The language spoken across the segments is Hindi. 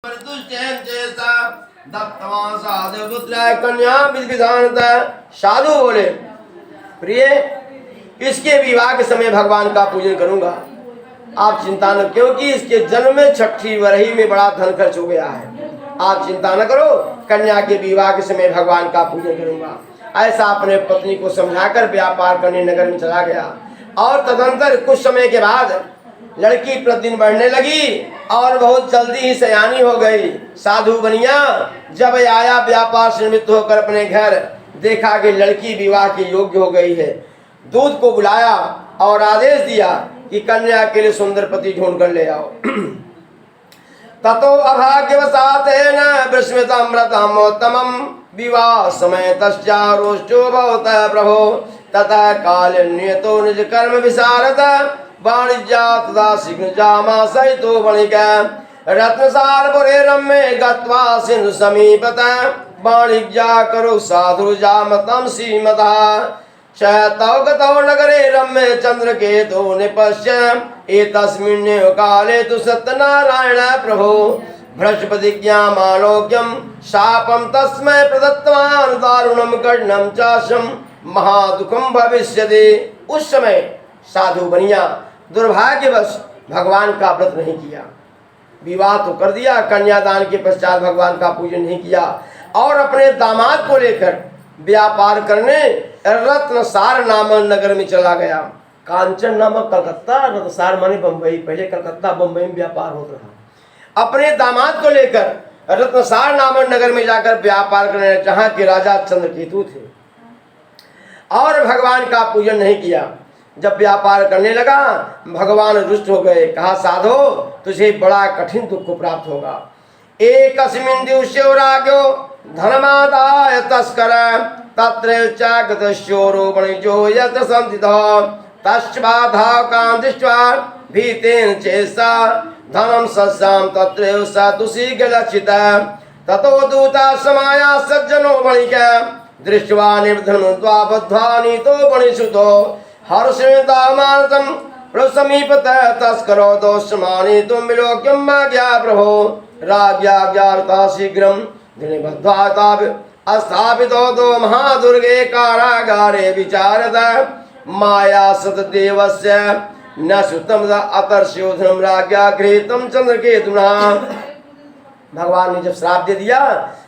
कन्या साधु बोले, प्रिय इसके विवाह के समय भगवान का पूजन करूंगा, आप चिंता न, क्योंकि इसके जन्म में छठी वरही में बड़ा धन खर्च हो गया है। आप चिंता न करो, कन्या के विवाह के समय भगवान का पूजन करूंगा। ऐसा अपने पत्नी को समझाकर व्यापार करने नगर में चला गया। और तदंतर कुछ समय के बाद लड़की प्रतिदिन बढ़ने लगी और बहुत जल्दी ही सयानी हो गई। साधु बनिया जब आया व्यापार से निमित्त होकर अपने घर, देखा कि लड़की विवाह के योग्य हो गई है। दूध को बुलाया और आदेश दिया कि कन्या के लिए सुंदर पति ढूंढ कर ले आओ। ततो अभाग्यवशातेन विस्मृतमृतमोत्तमं विवाह समय तस्यारोष्टो भवतः प्रभो ततः काल नियतो निज कर्म विशारद वाणिज्या तदा शीघ्र जामा सहितो वणिक रत्नसारपुरे रम्ये गत्वा सिंधु समीपत वाणिज्या करो साधु जामतं श्रीमतः तौ गतौ नगरे रम्ये चंद्रकेतो निपश्य एतस्मिन्नेव काले तु सत्यनारायण प्रभो भ्रष्टप्रतिज्ञामालोक्यं शापं तस्मै प्रदत्तवान् दारुणं कठिनं चाशं महादुःखं भविष्यति। उस समय साधु बनिया दुर्भाग्यवश भगवान का व्रत नहीं किया। विवाह तो कर दिया, कन्यादान के पश्चात भगवान का पूजन नहीं किया और अपने दामाद को लेकर व्यापार करने रत्नसार नामक नगर में चला गया। कांचन नामक कलकत्ता, रत्नसार माने बम्बई, पहले कलकत्ता बम्बई में व्यापार होता रहा। अपने दामाद को लेकर रत्नसार नामक नगर में जाकर व्यापार करने, जहाँ के राजा चंद्रकेतु थे, और भगवान का पूजन नहीं किया। जब व्यापार करने लगा भगवान रुष्ट हो गए। कहा, साधो तुझे बड़ा कठिन दुख को प्राप्त होगा। एकस्मिन् दिवसे राज्ञो धनमादाय तस्कर तत्रैव चागतश्चोरो वणिजो यत्र संस्थितः तस्माद्धावकान् दृष्ट्वा भीतेन चेष्टा धनं सस्यां तत्रैव स तुषिकलक्षितः ततो दूता समाया सज्जनो वणिक दृष्ट्वा निर्धनं द्वाबद्ध्वा नीतो वणिसुतो हर्षेदामानतं प्रसमीपत तस्करो दोषमानितुं विलोक्यं माज्ञा प्रभो राज्ञाज्ञाता शीघ्रं दृढबद्धाताभ अस्थापितो दो महादुर्गे कारागारे विचारद माया सतदेवस्य न सुतम अतर्ष्योधनम राज्ञा गृहीतम चंद्रकेतुना। भगवान ने जब श्राप दे दिया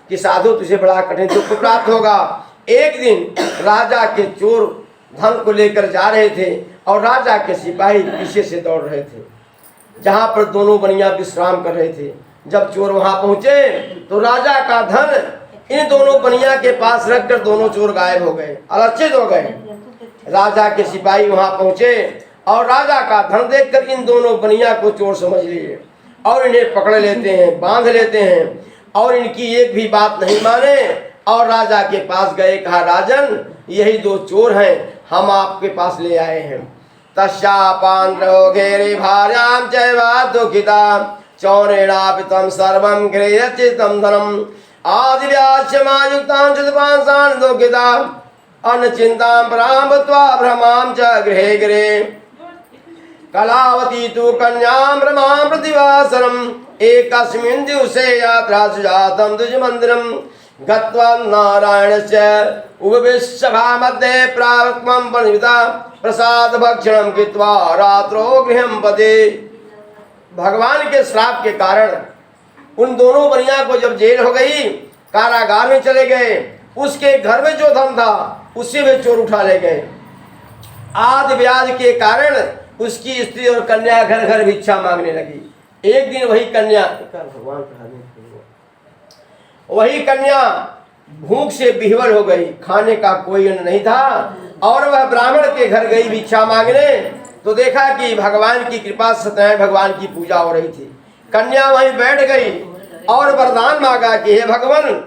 कि साधु तुझे बड़ा कठिन दुख प्राप्त होगा। एक दिन राजा के चोर धन को लेकर जा रहे थे और राजा के सिपाही पीछे से दौड़ रहे थे, जहाँ पर दोनों बनिया विश्राम कर रहे थे। जब चोर वहां पहुंचे तो राजा का धन इन दोनों बनिया के पास रखकर दोनों चोर गायब हो गए, अलक्षित हो गए। राजा के सिपाही वहां पहुंचे और राजा का धन देखकर इन दोनों बनिया को चोर समझ लिए और इन्हें पकड़ लेते हैं, बांध लेते हैं और इनकी एक भी बात नहीं माने और राजा के पास गए। कहा, राजन यही दो चोर हैं, हम आपके पास ले आए हैं। तस्यापान्द्रो घेरे भार्यां चैवा दुखिता चौरेणापितं सर्वं गृह्यचितं धनम् आदिव्याच्यमायुक्तां चतुर्पांसान् दुःखिता अन्नचिन्तां प्राम्भत्वा भ्रमां च गृहे गृहे कलावती तु कन्यां भ्रमां प्रतिवासरम् एकस्मिन् दिवसे यात्रा सुजातं द्विजमन्दिरम् गत्वा नारायणस्य उपविश्यभा मध्ये प्राक्मं पणिता प्रसाद भक्षणं कृत्वा रात्रो गृहं पते। भगवान के श्राप के कारण उन दोनों बनिया को जब जेल हो गई, कारागार में चले गए। उसके घर में जो धन था उसी में चोर उठा ले गए। आदि ब्याज के कारण उसकी स्त्री और कन्या घर घर भिक्षा मांगने लगी। एक दिन वही कन्या भूख से बिहवल हो गई, खाने का कोई अन्न नहीं था और वह ब्राह्मण के घर गई भिक्षा मांगने। तो देखा कि भगवान की कृपा से सत्यनारायण भगवान की पूजा हो रही थी। कन्या वहीं बैठ गई और वरदान मांगा कि हे भगवान,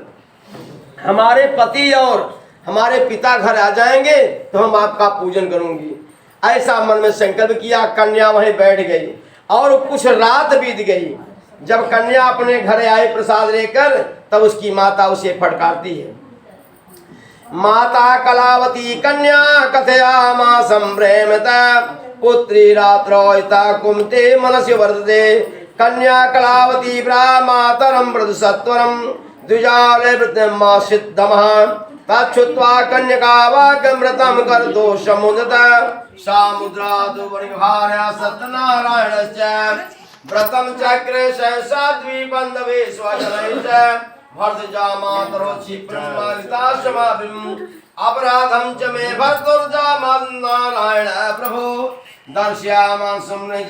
हमारे पति और हमारे पिता घर आ जाएंगे तो हम आपका पूजन करूंगी। ऐसा मन में संकल्प किया। कन्या वहीं बैठ गई और कुछ रात बीत गई। जब कन्या अपने घर आई प्रसाद लेकर, तब उसकी माता उसे फटकारती है। माता कलावती कन्या कथयामासं प्रेमतः पुत्री रात्रौ कुमते मनसि वर्तते कन्या कलावती मातरम मृदु सत्वरम द्विजाले वृत्तिमा सिद्धमः तच्छुत्वा कन्यकावाकमृतं करतो समुदत सामुद्रादु वणिभार्या सत्यनारायणश्च व्रतं चक्रे सहसाद्विबन्धवे स्वजनैश्च भर्तजामातरो क्षिप्रमालिताशमाभिम् अपराधं च मे भर्तुर्जामान्नारायण प्रभो दर्शयामां सुम्ने